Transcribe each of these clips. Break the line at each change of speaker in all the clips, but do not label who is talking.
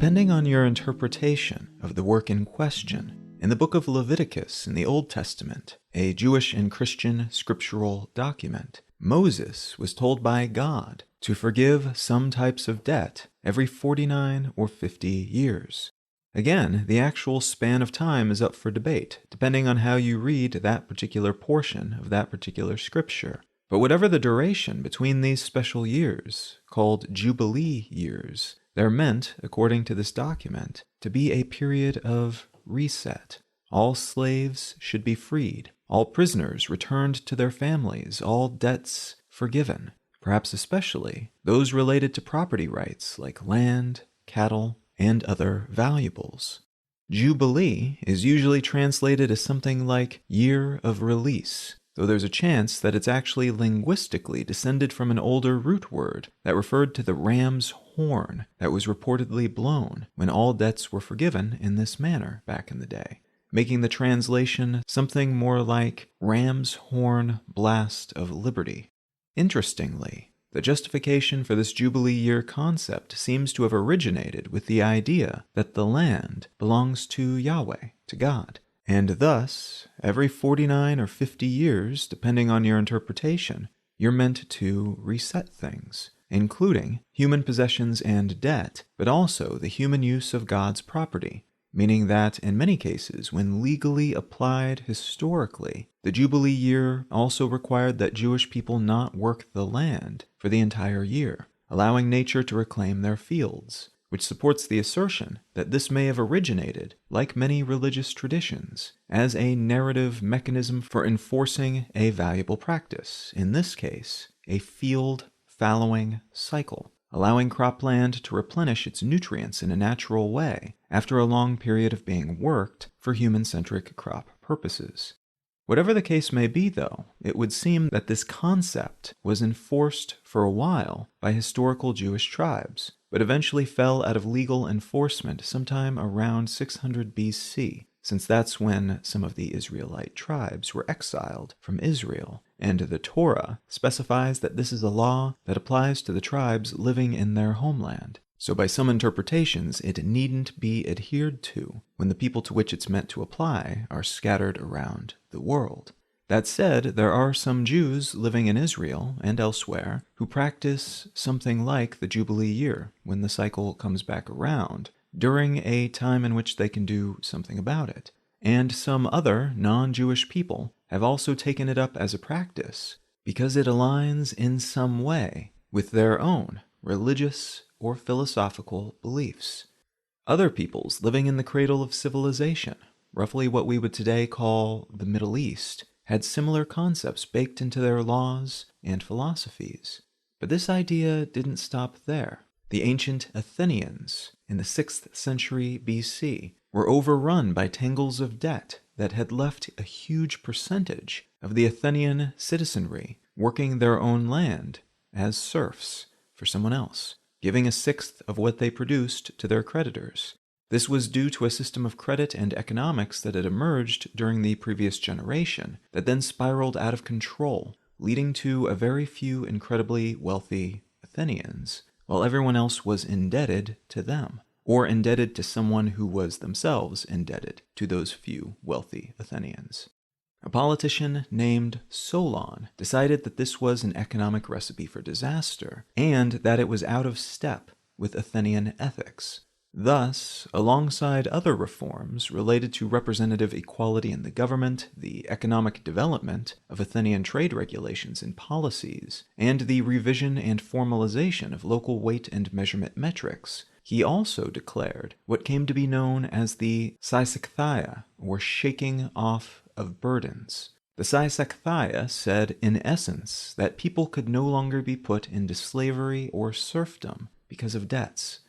Depending on your interpretation of the work in question, in the book of Leviticus in the Old Testament, a Jewish and Christian scriptural document, Moses was told by God to forgive some types of debt every 49 or 50 years. Again, the actual span of time is up for debate, depending on how you read that particular portion of that particular scripture. But whatever the duration between these special years, called Jubilee years, they're meant, according to this document, to be a period of reset. All slaves should be freed, all prisoners returned to their families, all debts forgiven, perhaps especially those related to property rights like land, cattle, and other valuables. Jubilee is usually translated as something like year of release, though there's a chance that it's actually linguistically descended from an older root word that referred to the ram's horn that was reportedly blown when all debts were forgiven in this manner back in the day, making the translation something more like ram's horn blast of liberty. Interestingly, the justification for this Jubilee year concept seems to have originated with the idea that the land belongs to Yahweh, to God, and thus, every 49 or 50 years, depending on your interpretation, you're meant to reset things, including human possessions and debt, but also the human use of God's property, meaning that in many cases, when legally applied historically, the Jubilee year also required that Jewish people not work the land for the entire year, allowing nature to reclaim their fields, which supports the assertion that this may have originated, like many religious traditions, as a narrative mechanism for enforcing a valuable practice, in this case, a field fallowing cycle, allowing cropland to replenish its nutrients in a natural way after a long period of being worked for human-centric crop purposes. Whatever the case may be, though, it would seem that this concept was enforced for a while by historical Jewish tribes, but eventually fell out of legal enforcement sometime around 600 BC, since that's when some of the Israelite tribes were exiled from Israel, and the Torah specifies that this is a law that applies to the tribes living in their homeland. So by some interpretations, it needn't be adhered to when the people to which it's meant to apply are scattered around the world. That said, there are some Jews living in Israel and elsewhere who practice something like the Jubilee year when the cycle comes back around, during a time in which they can do something about it. And some other non-Jewish people have also taken it up as a practice because it aligns in some way with their own religious or philosophical beliefs. Other peoples living in the cradle of civilization, roughly what we would today call the Middle East, had similar concepts baked into their laws and philosophies. But this idea didn't stop there. The ancient Athenians, in the 6th century BC, were overrun by tangles of debt that had left a huge percentage of the Athenian citizenry working their own land as serfs for someone else, giving a sixth of what they produced to their creditors. This was due to a system of credit and economics that had emerged during the previous generation that then spiraled out of control, leading to a very few incredibly wealthy Athenians, while everyone else was indebted to them, or indebted to someone who was themselves indebted to those few wealthy Athenians. A politician named Solon decided that this was an economic recipe for disaster, and that it was out of step with Athenian ethics. Thus, alongside other reforms related to representative equality in the government, the economic development of Athenian trade regulations and policies, and the revision and formalization of local weight and measurement metrics, he also declared what came to be known as the seisachtheia, or shaking off of burdens. The seisachtheia said, in essence, that people could no longer be put into slavery or serfdom because of debts,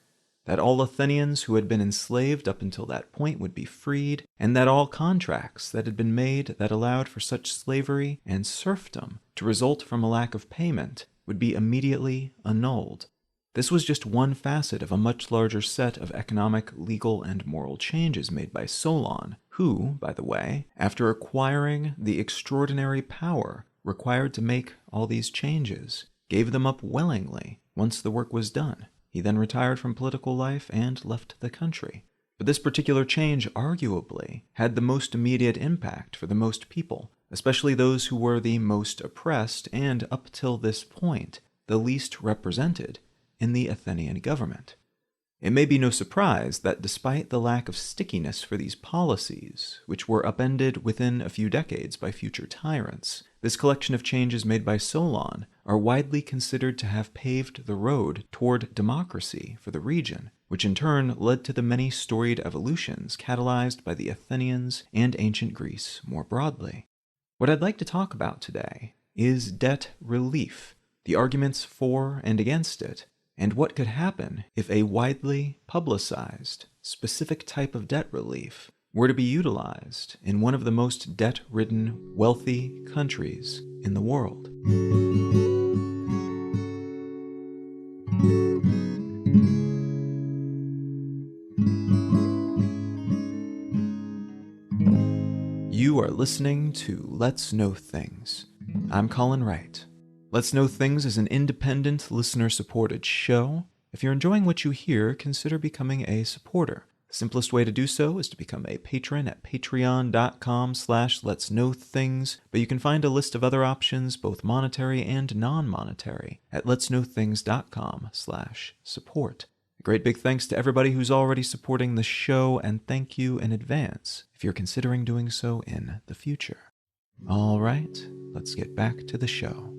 that all Athenians who had been enslaved up until that point would be freed, and that all contracts that had been made that allowed for such slavery and serfdom to result from a lack of payment would be immediately annulled. This was just one facet of a much larger set of economic, legal, and moral changes made by Solon, who, by the way, after acquiring the extraordinary power required to make all these changes, gave them up willingly once the work was done. He then retired from political life and left the country. But this particular change arguably had the most immediate impact for the most people, especially those who were the most oppressed and, up till this point, the least represented in the Athenian government. It may be no surprise that despite the lack of stickiness for these policies, which were upended within a few decades by future tyrants, this collection of changes made by Solon are widely considered to have paved the road toward democracy for the region, which in turn led to the many storied evolutions catalyzed by the Athenians and ancient Greece more broadly. What I'd like to talk about today is debt relief, the arguments for and against it, and what could happen if a widely publicized, specific type of debt relief were to be utilized in one of the most debt-ridden, wealthy countries in the world. You are listening to Let's Know Things. I'm Colin Wright. Let's Know Things is an independent, listener-supported show. If you're enjoying what you hear, consider becoming a supporter. The simplest way to do so is to become a patron at patreon.com/letsknowthings, but you can find a list of other options, both monetary and non-monetary, at letsknowthings.com/support. A great big thanks to everybody who's already supporting the show, and thank you in advance if you're considering doing so in the future. All right, let's get back to the show.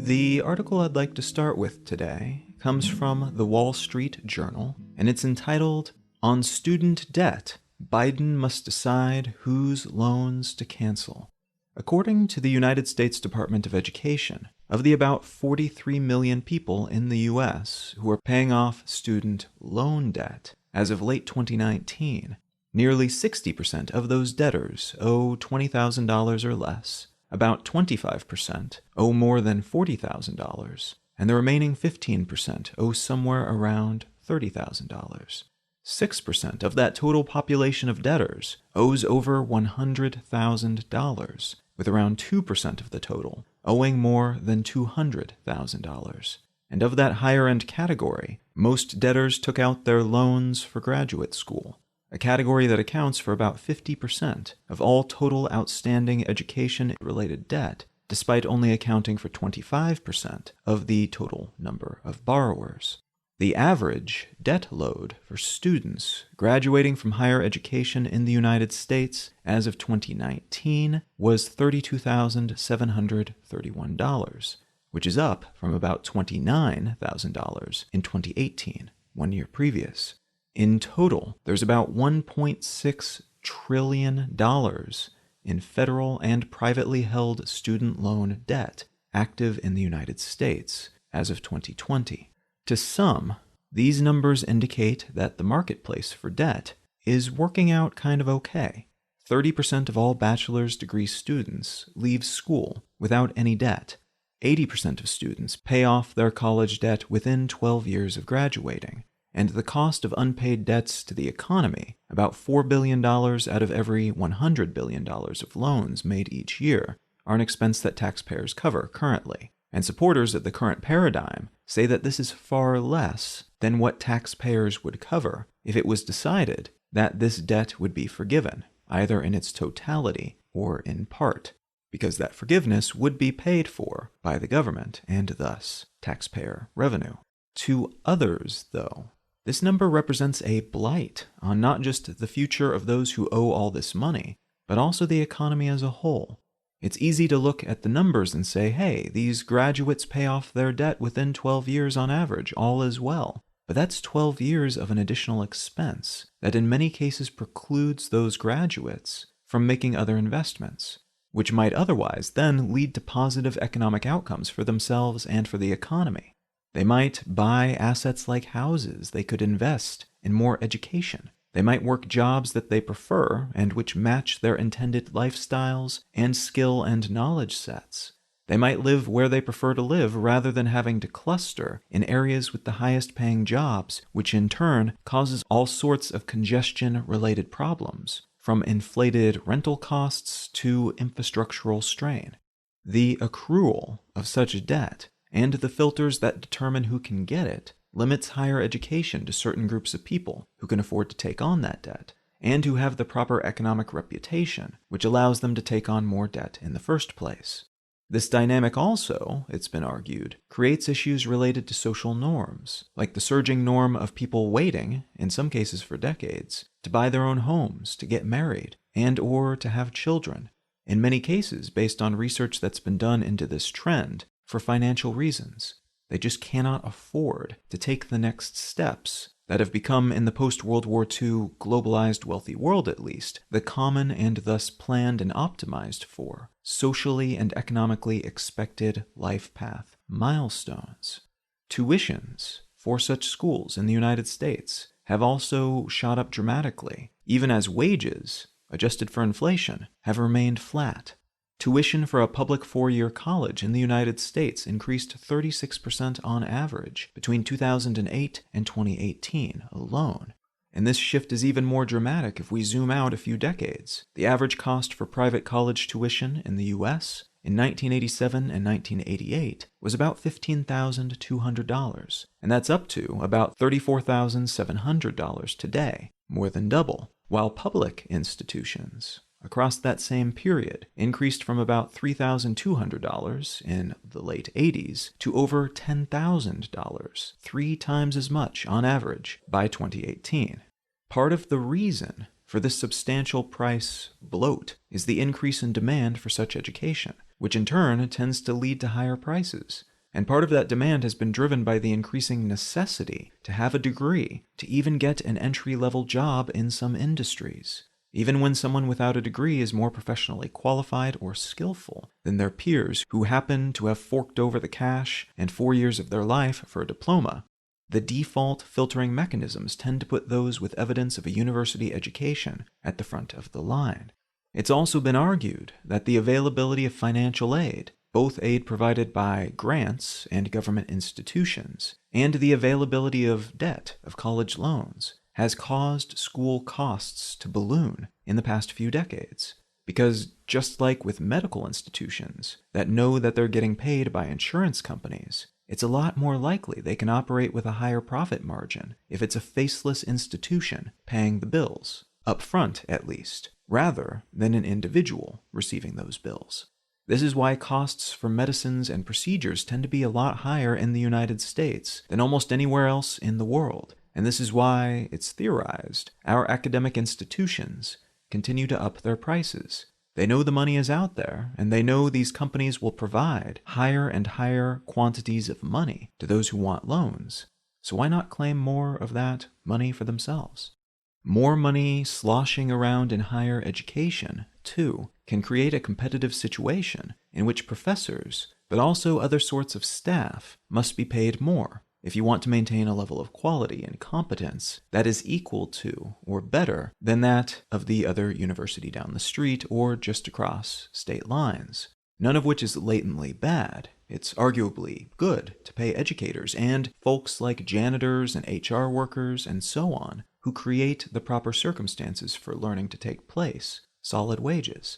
The article I'd like to start with today comes from the Wall Street Journal, and it's entitled, "On Student Debt, Biden Must Decide Whose Loans to Cancel." According to the United States Department of Education, of the about 43 million people in the U.S. who are paying off student loan debt as of late 2019, nearly 60% of those debtors owe $20,000 or less, about 25% owe more than $40,000, and the remaining 15% owe somewhere around $30,000. 6% of that total population of debtors owes over $100,000, with around 2% of the total owing more than $200,000. And of that higher-end category, most debtors took out their loans for graduate school, a category that accounts for about 50% of all total outstanding education-related debt, despite only accounting for 25% of the total number of borrowers. The average debt load for students graduating from higher education in the United States as of 2019 was $32,731, which is up from about $29,000 in 2018, 1 year previous. In total, there's about $1.6 trillion in federal and privately held student loan debt active in the United States as of 2020. To some, these numbers indicate that the marketplace for debt is working out kind of okay. 30% of all bachelor's degree students leave school without any debt. 80% of students pay off their college debt within 12 years of graduating. And the cost of unpaid debts to the economy, about $4 billion out of every $100 billion of loans made each year, are an expense that taxpayers cover currently. And supporters of the current paradigm say that this is far less than what taxpayers would cover if it was decided that this debt would be forgiven, either in its totality or in part, because that forgiveness would be paid for by the government and thus taxpayer revenue. To others, though, this number represents a blight on not just the future of those who owe all this money, but also the economy as a whole. It's easy to look at the numbers and say, hey, these graduates pay off their debt within 12 years on average, all is well. But that's 12 years of an additional expense that in many cases precludes those graduates from making other investments, which might otherwise then lead to positive economic outcomes for themselves and for the economy. They might buy assets like houses. They could invest in more education. They might work jobs that they prefer and which match their intended lifestyles and skill and knowledge sets. They might live where they prefer to live rather than having to cluster in areas with the highest paying jobs, which in turn causes all sorts of congestion-related problems, from inflated rental costs to infrastructural strain. The accrual of such debt and the filters that determine who can get it limits higher education to certain groups of people who can afford to take on that debt and who have the proper economic reputation, which allows them to take on more debt in the first place. This dynamic also, it's been argued, creates issues related to social norms, like the surging norm of people waiting, in some cases for decades, to buy their own homes, to get married, and or to have children. In many cases, based on research that's been done into this trend, for financial reasons. They just cannot afford to take the next steps that have become, in the post-World War II globalized wealthy world at least, the common and thus planned and optimized for socially and economically expected life path milestones. Tuitions for such schools in the United States have also shot up dramatically, even as wages, adjusted for inflation, have remained flat. Tuition for a public four-year college in the United States increased 36% on average between 2008 and 2018 alone. And this shift is even more dramatic if we zoom out a few decades. The average cost for private college tuition in the US in 1987 and 1988 was about $15,200, and that's up to about $34,700 today, more than double, while public institutions across that same period increased from about $3,200 in the late 80s to over $10,000, 3 times as much on average by 2018. Part of the reason for this substantial price bloat is the increase in demand for such education, which in turn tends to lead to higher prices. And part of that demand has been driven by the increasing necessity to have a degree to even get an entry-level job in some industries, even when someone without a degree is more professionally qualified or skillful than their peers who happen to have forked over the cash and 4 years of their life for a diploma. The default filtering mechanisms tend to put those with evidence of a university education at the front of the line. It's also been argued that the availability of financial aid, both aid provided by grants and government institutions, and the availability of debt, of college loans, has caused school costs to balloon in the past few decades. Because just like with medical institutions that know that they're getting paid by insurance companies, it's a lot more likely they can operate with a higher profit margin if it's a faceless institution paying the bills, up front at least, rather than an individual receiving those bills. This is why costs for medicines and procedures tend to be a lot higher in the United States than almost anywhere else in the world. And this is why, it's theorized, our academic institutions continue to up their prices. They know the money is out there, and they know these companies will provide higher and higher quantities of money to those who want loans. So why not claim more of that money for themselves? More money sloshing around in higher education, too, can create a competitive situation in which professors, but also other sorts of staff, must be paid more if you want to maintain a level of quality and competence that is equal to or better than that of the other university down the street or just across state lines. None of which is latently bad. It's arguably good to pay educators and folks like janitors and HR workers and so on who create the proper circumstances for learning to take place, solid wages.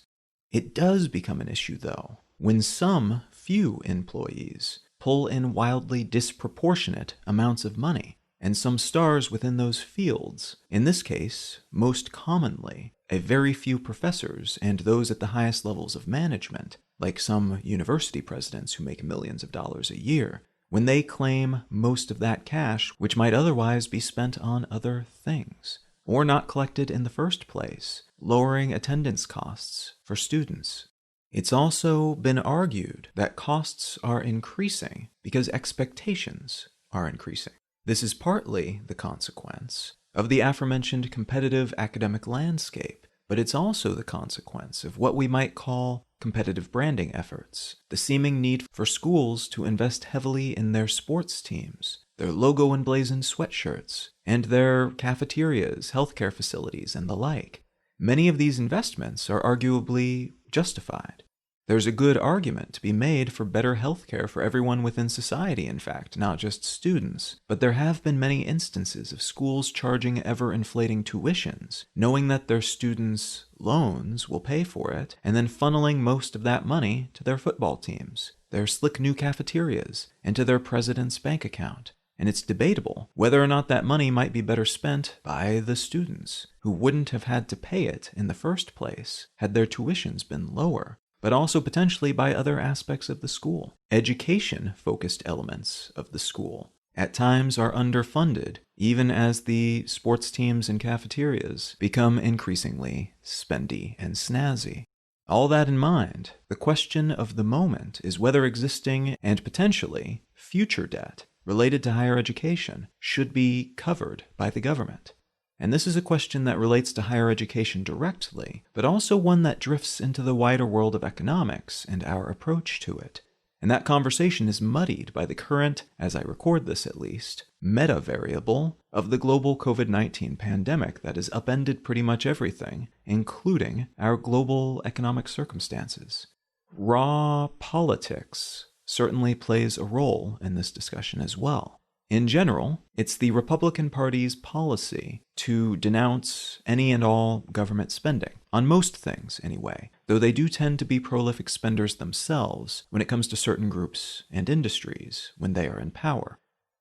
It does become an issue, though, when some few employees pull in wildly disproportionate amounts of money, and some stars within those fields, in this case, most commonly, a very few professors and those at the highest levels of management, like some university presidents who make millions of dollars a year, when they claim most of that cash which might otherwise be spent on other things, or not collected in the first place, lowering attendance costs for students. It's also been argued that costs are increasing because expectations are increasing. This is partly the consequence of the aforementioned competitive academic landscape, but it's also the consequence of what we might call competitive branding efforts, the seeming need for schools to invest heavily in their sports teams, their logo emblazoned sweatshirts, and their cafeterias, healthcare facilities, and the like. Many of these investments are arguably justified. There's a good argument to be made for better healthcare for everyone within society, in fact, not just students. But there have been many instances of schools charging ever-inflating tuitions, knowing that their students' loans will pay for it, and then funneling most of that money to their football teams, their slick new cafeterias, and to their president's bank account. And it's debatable whether or not that money might be better spent by the students, who wouldn't have had to pay it in the first place had their tuitions been lower, but also potentially by other aspects of the school. Education-focused elements of the school at times are underfunded, even as the sports teams and cafeterias become increasingly spendy and snazzy. All that in mind, the question of the moment is whether existing and potentially future debt related to higher education should be covered by the government. And this is a question that relates to higher education directly, but also one that drifts into the wider world of economics and our approach to it. And that conversation is muddied by the current, as I record this at least, meta-variable of the global COVID-19 pandemic that has upended pretty much everything, including our global economic circumstances. Raw politics certainly plays a role in this discussion as well. In general, it's the Republican Party's policy to denounce any and all government spending, on most things anyway, though they do tend to be prolific spenders themselves when it comes to certain groups and industries when they are in power.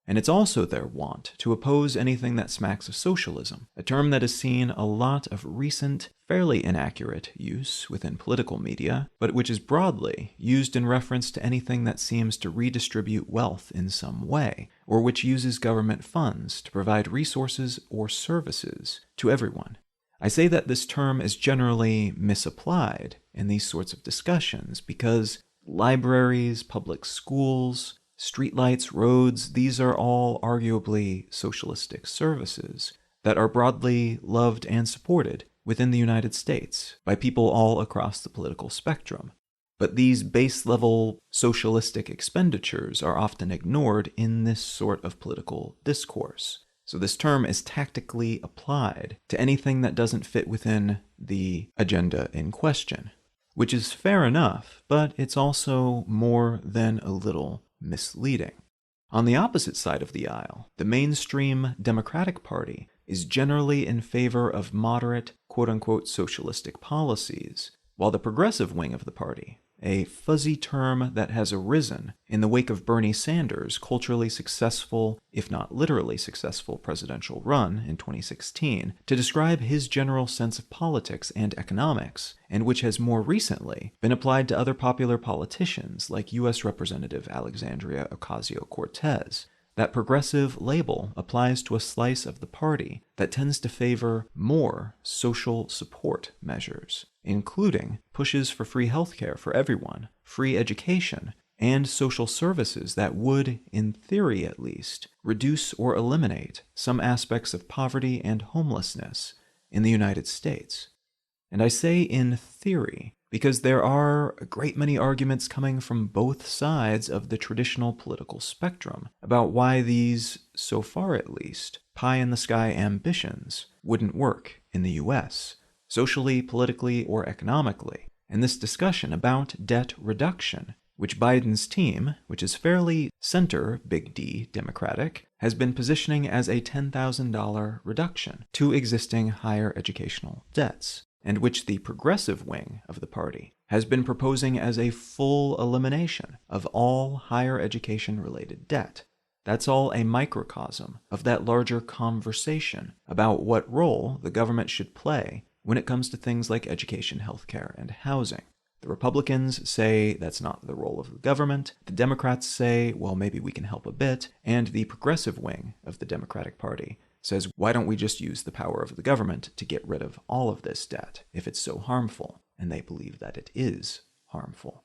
And it's also their wont to oppose anything that smacks of socialism, a term that has seen a lot of recent, fairly inaccurate use within political media, but which is broadly used in reference to anything that seems to redistribute wealth in some way, or which uses government funds to provide resources or services to everyone. I say that this term is generally misapplied in these sorts of discussions because libraries, public schools, streetlights, roads, these are all arguably socialistic services that are broadly loved and supported within the United States by people all across the political spectrum. But these base-level socialistic expenditures are often ignored in this sort of political discourse. So this term is tactically applied to anything that doesn't fit within the agenda in question, which is fair enough, but it's also more than a little misleading. On the opposite side of the aisle, the mainstream Democratic Party is generally in favor of moderate, quote-unquote, socialistic policies, while the progressive wing of the party, a fuzzy term that has arisen in the wake of Bernie Sanders' culturally successful, if not literally successful, presidential run in 2016 to describe his general sense of politics and economics, and which has more recently been applied to other popular politicians like U.S. Representative Alexandria Ocasio-Cortez. That progressive label applies to a slice of the party that tends to favor more social support measures, including pushes for free healthcare for everyone, free education, and social services that would, in theory at least, reduce or eliminate some aspects of poverty and homelessness in the United States. And I say in theory because there are a great many arguments coming from both sides of the traditional political spectrum about why these, so far at least, pie-in-the-sky ambitions wouldn't work in the US, socially, politically, or economically. And this discussion about debt reduction, which Biden's team, which is fairly center, big D, Democratic, has been positioning as a $10,000 reduction to existing higher educational debts, and which the progressive wing of the party has been proposing as a full elimination of all higher education-related debt. That's all a microcosm of that larger conversation about what role the government should play when it comes to things like education, healthcare, and housing. The Republicans say that's not the role of the government. The Democrats say, well, maybe we can help a bit. And the progressive wing of the Democratic Party says, why don't we just use the power of the government to get rid of all of this debt if it's so harmful? And they believe that it is harmful.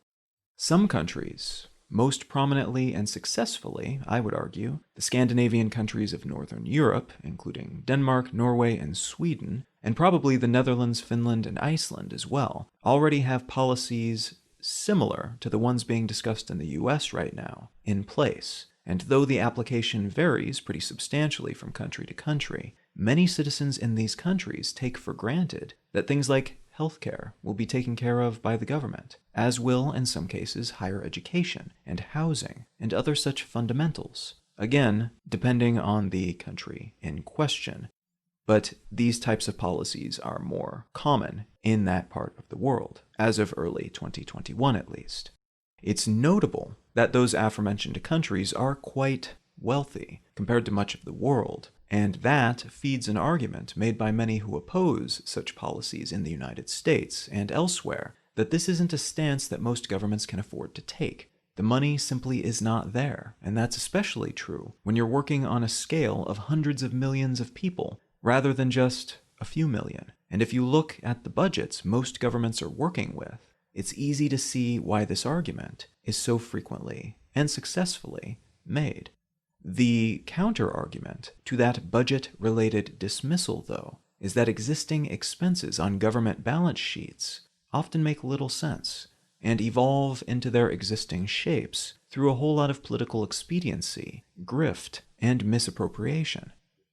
Some countries, most prominently and successfully, I would argue, the Scandinavian countries of Northern Europe, including Denmark, Norway, and Sweden, and probably the Netherlands, Finland, and Iceland as well, already have policies similar to the ones being discussed in the US right now in place. And though the application varies pretty substantially from country to country, many citizens in these countries take for granted that things like healthcare will be taken care of by the government, as will, in some cases, higher education and housing and other such fundamentals. Again, depending on the country in question. But these types of policies are more common in that part of the world, as of early 2021 at least. It's notable that those aforementioned countries are quite wealthy compared to much of the world, and that feeds an argument made by many who oppose such policies in the United States and elsewhere that this isn't a stance that most governments can afford to take. The money simply is not there, and that's especially true when you're working on a scale of hundreds of millions of people rather than just a few million. And if you look at the budgets most governments are working with, it's easy to see why this argument is so frequently and successfully made. The counter-argument to that budget-related dismissal, though, is that existing expenses on government balance sheets often make little sense and evolve into their existing shapes through a whole lot of political expediency, grift, and misappropriation.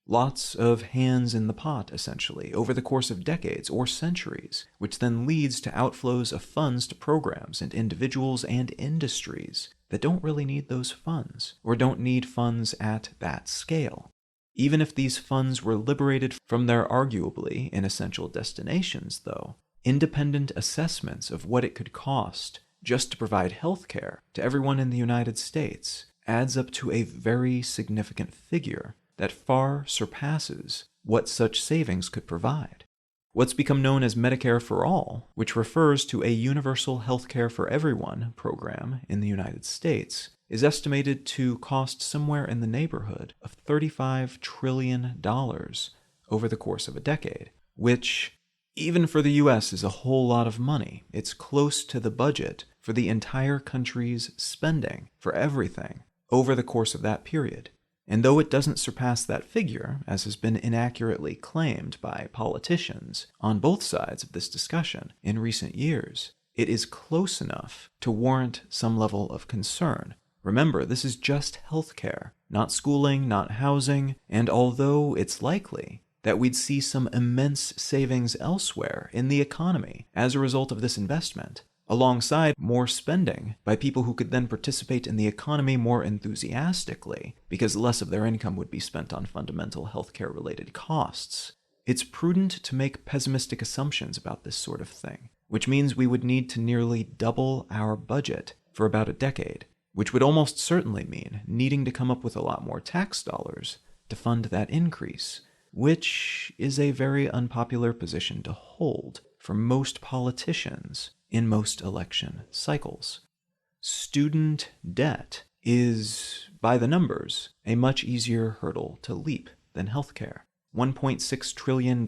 Lots of hands in the pot, essentially, over the course of decades or centuries, which then leads to outflows of funds to programs and individuals and industries that don't really need those funds, or don't need funds at that scale. Even if these funds were liberated from their arguably inessential destinations, though, independent assessments of what it could cost just to provide health care to everyone in the United States adds up to a very significant figure that far surpasses what such savings could provide. What's become known as Medicare for All, which refers to a universal health care for everyone program in the United States, is estimated to cost somewhere in the neighborhood of $35 trillion over the course of a decade, which, even for the US, is a whole lot of money. It's close to the budget for the entire country's spending for everything over the course of that period. And though it doesn't surpass that figure, as has been inaccurately claimed by politicians on both sides of this discussion in recent years, it is close enough to warrant some level of concern. Remember, this is just healthcare, not schooling, not housing, and although it's likely that we'd see some immense savings elsewhere in the economy as a result of this investment, alongside more spending by people who could then participate in the economy more enthusiastically because less of their income would be spent on fundamental healthcare-related costs, it's prudent to make pessimistic assumptions about this sort of thing, which means we would need to nearly double our budget for about a decade, which would almost certainly mean needing to come up with a lot more tax dollars to fund that increase, which is a very unpopular position to hold for most politicians in most election cycles. Student debt is, by the numbers, a much easier hurdle to leap than healthcare. $1.6 trillion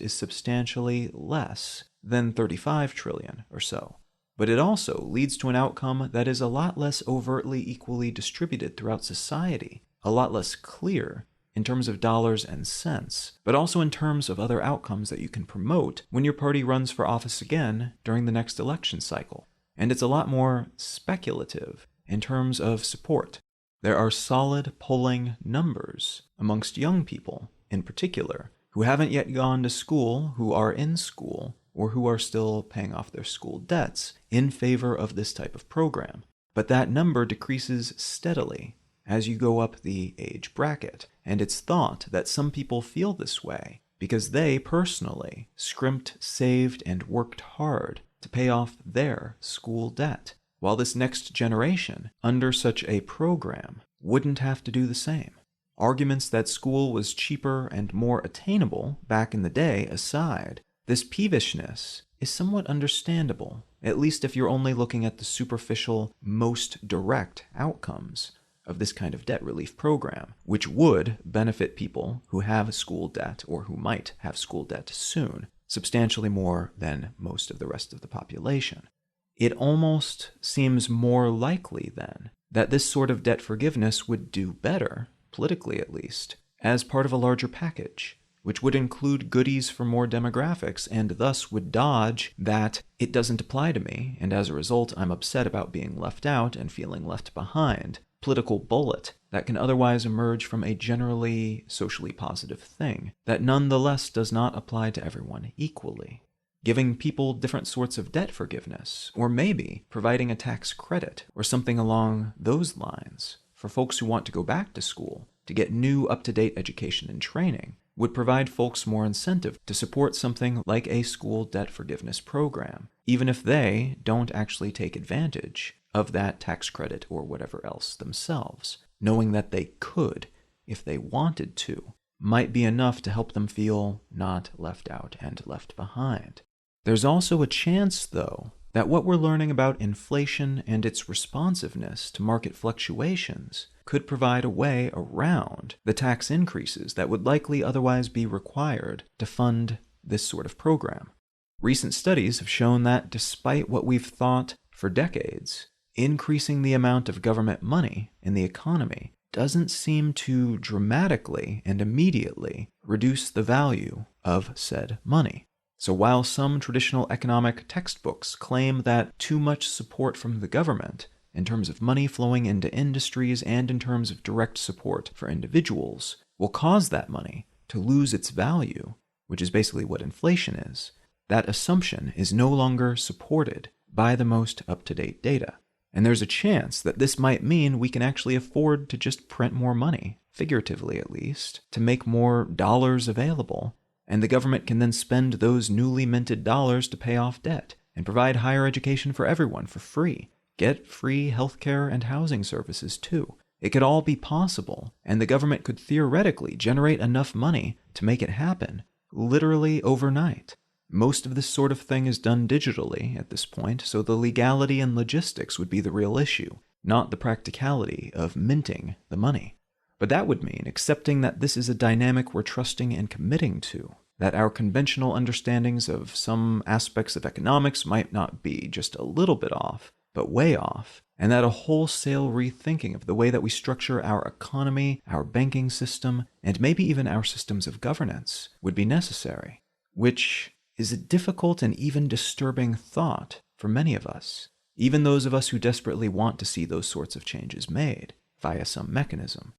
is substantially less than $35 trillion or so. But it also leads to an outcome that is a lot less overtly equally distributed throughout society, a lot less clear in terms of dollars and cents, but also in terms of other outcomes that you can promote when your party runs for office again during the next election cycle. And it's a lot more speculative in terms of support. There are solid polling numbers amongst young people, in particular, who haven't yet gone to school, who are in school, or who are still paying off their school debts in favor of this type of program. But that number decreases steadily as you go up the age bracket, and it's thought that some people feel this way because they personally scrimped, saved, and worked hard to pay off their school debt, while this next generation, under such a program, wouldn't have to do the same. Arguments that school was cheaper and more attainable back in the day aside, this peevishness is somewhat understandable, at least if you're only looking at the superficial, most direct outcomes of this kind of debt relief program, which would benefit people who have school debt or who might have school debt soon, substantially more than most of the rest of the population. It almost seems more likely, then, that this sort of debt forgiveness would do better, politically at least, as part of a larger package, which would include goodies for more demographics and thus would dodge that it doesn't apply to me, and as a result I'm upset about being left out and feeling left behind, political bullet that can otherwise emerge from a generally socially positive thing that nonetheless does not apply to everyone equally. giving people different sorts of debt forgiveness, or maybe providing a tax credit or something along those lines for folks who want to go back to school to get new up-to-date education and training would provide folks more incentive to support something like a school debt forgiveness program, even if they don't actually take advantage of that tax credit or whatever else themselves. Knowing that they could, if they wanted to, might be enough to help them feel not left out and left behind. There's also a chance, though, that what we're learning about inflation and its responsiveness to market fluctuations could provide a way around the tax increases that would likely otherwise be required to fund this sort of program. Recent studies have shown that despite what we've thought for decades, increasing the amount of government money in the economy doesn't seem to dramatically and immediately reduce the value of said money. So while some traditional economic textbooks claim that too much support from the government, in terms of money flowing into industries and in terms of direct support for individuals, will cause that money to lose its value, which is basically what inflation is, that assumption is no longer supported by the most up-to-date data. And there's a chance that this might mean we can actually afford to just print more money, figuratively at least, to make more dollars available, and the government can then spend those newly minted dollars to pay off debt and provide higher education for everyone for free, get free healthcare and housing services too. It could all be possible, and the government could theoretically generate enough money to make it happen, literally overnight. Most of this sort of thing is done digitally at this point, so the legality and logistics would be the real issue, not the practicality of minting the money. But that would mean accepting that this is a dynamic we're trusting and committing to, that our conventional understandings of some aspects of economics might not be just a little bit off, but way off, and that a wholesale rethinking of the way that we structure our economy, our banking system, and maybe even our systems of governance would be necessary, which is a difficult and even disturbing thought for many of us, even those of us who desperately want to see those sorts of changes made via some mechanism.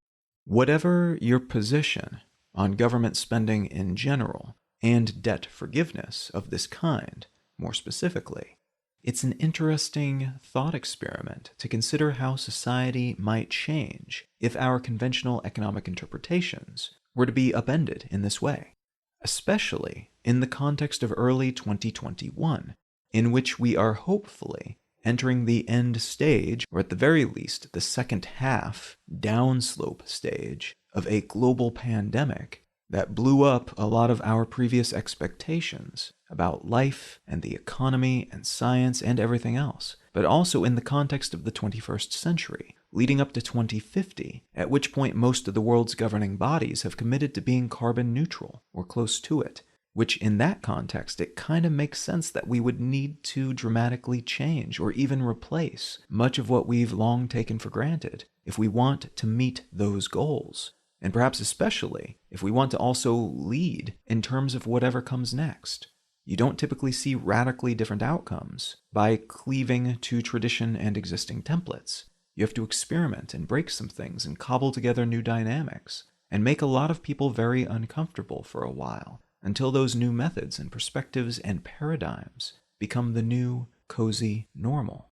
Whatever your position on government spending in general, and debt forgiveness of this kind, more specifically, it's an interesting thought experiment to consider how society might change if our conventional economic interpretations were to be upended in this way, especially in the context of early 2021, in which we are hopefully entering the end stage, or at the very least, the second half downslope stage of a global pandemic that blew up a lot of our previous expectations about life and the economy and science and everything else, but also in the context of the 21st century, leading up to 2050, at which point most of the world's governing bodies have committed to being carbon neutral or close to it, which in that context, it kind of makes sense that we would need to dramatically change or even replace much of what we've long taken for granted if we want to meet those goals. And perhaps especially if we want to also lead in terms of whatever comes next. You don't typically see radically different outcomes by cleaving to tradition and existing templates. You have to experiment and break some things and cobble together new dynamics and make a lot of people very uncomfortable for a while, until those new methods and perspectives and paradigms become the new, cozy normal.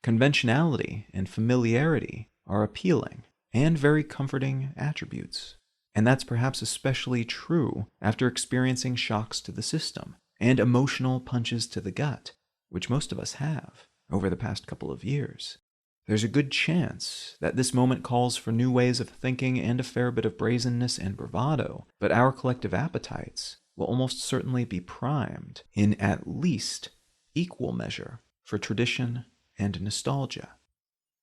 Conventionality and familiarity are appealing and very comforting attributes, and that's perhaps especially true after experiencing shocks to the system and emotional punches to the gut, which most of us have over the past couple of years. There's a good chance that this moment calls for new ways of thinking and a fair bit of brazenness and bravado, but our collective appetites will almost certainly be primed in at least equal measure for tradition and nostalgia.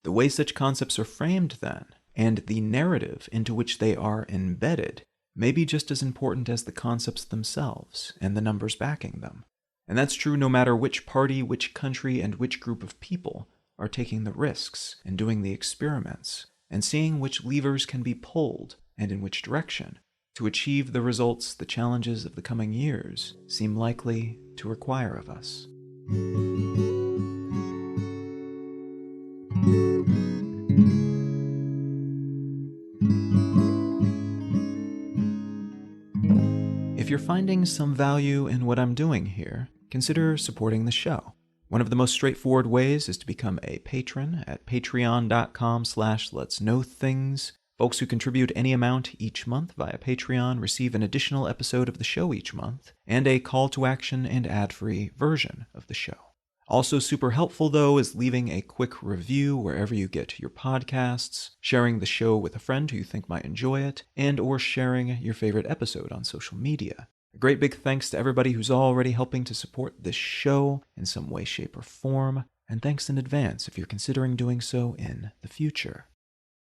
The way such concepts are framed then, and the narrative into which they are embedded, may be just as important as the concepts themselves and the numbers backing them. And that's true no matter which party, which country, and which group of people are taking the risks and doing the experiments, and seeing which levers can be pulled and in which direction to achieve the results the challenges of the coming years seem likely to require of us. If you're finding some value in what I'm doing here, consider supporting the show. One of the most straightforward ways is to become a patron at patreon.com/letsknowthings. Folks who contribute any amount each month via Patreon receive an additional episode of the show each month, and a call to action and ad-free version of the show. Also super helpful, though, is leaving a quick review wherever you get your podcasts, sharing the show with a friend who you think might enjoy it, and or sharing your favorite episode on social media. A great big thanks to everybody who's already helping to support this show in some way, shape, or form, and thanks in advance if you're considering doing so in the future.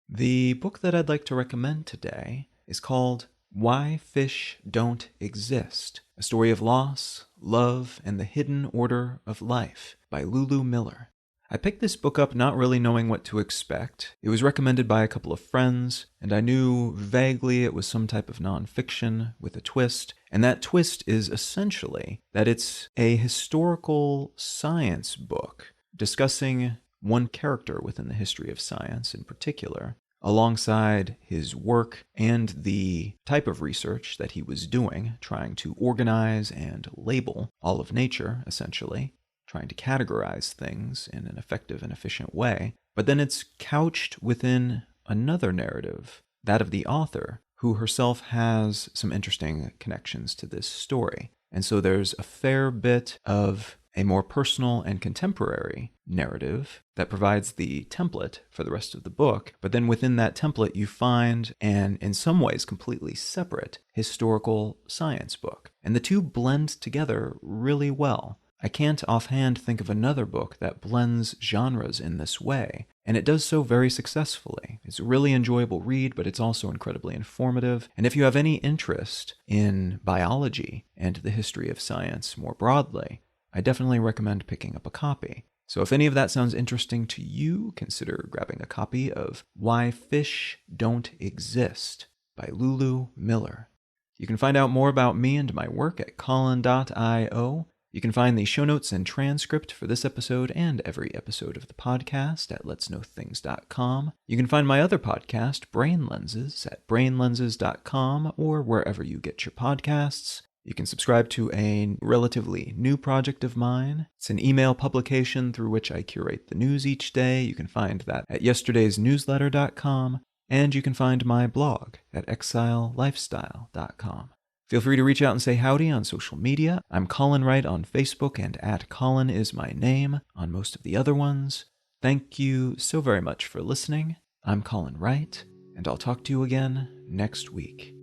The book that I'd like to recommend today is called Why Fish Don't Exist, a story of loss, love, and the hidden order of life by Lulu Miller. I picked this book up not really knowing what to expect. It was recommended by a couple of friends, and I knew vaguely it was some type of nonfiction with a twist, and that twist is essentially that it's a historical science book discussing one character within the history of science in particular, alongside his work and the type of research that he was doing, trying to organize and label all of nature, essentially, trying to categorize things in an effective and efficient way. But then it's couched within another narrative, that of the author, who herself has some interesting connections to this story. And so there's a fair bit of a more personal and contemporary narrative that provides the template for the rest of the book, but then within that template you find an, in some ways, completely separate historical science book. And the two blend together really well. I can't offhand think of another book that blends genres in this way, and it does so very successfully. It's a really enjoyable read, but it's also incredibly informative. And if you have any interest in biology and the history of science more broadly, I definitely recommend picking up a copy. So if any of that sounds interesting to you, consider grabbing a copy of Why Fish Don't Exist by Lulu Miller. You can find out more about me and my work at colin.io. You can find the show notes and transcript for this episode and every episode of the podcast at letsknowthings.com. You can find my other podcast, Brain Lenses, at brainlenses.com or wherever you get your podcasts. You can subscribe to a relatively new project of mine. It's an email publication through which I curate the news each day. You can find that at yesterdaysnewsletter.com, and you can find my blog at exilelifestyle.com. Feel free to reach out and say howdy on social media. I'm Colin Wright on Facebook, and @Colin is my name on most of the other ones. Thank you so very much for listening. I'm Colin Wright, and I'll talk to you again next week.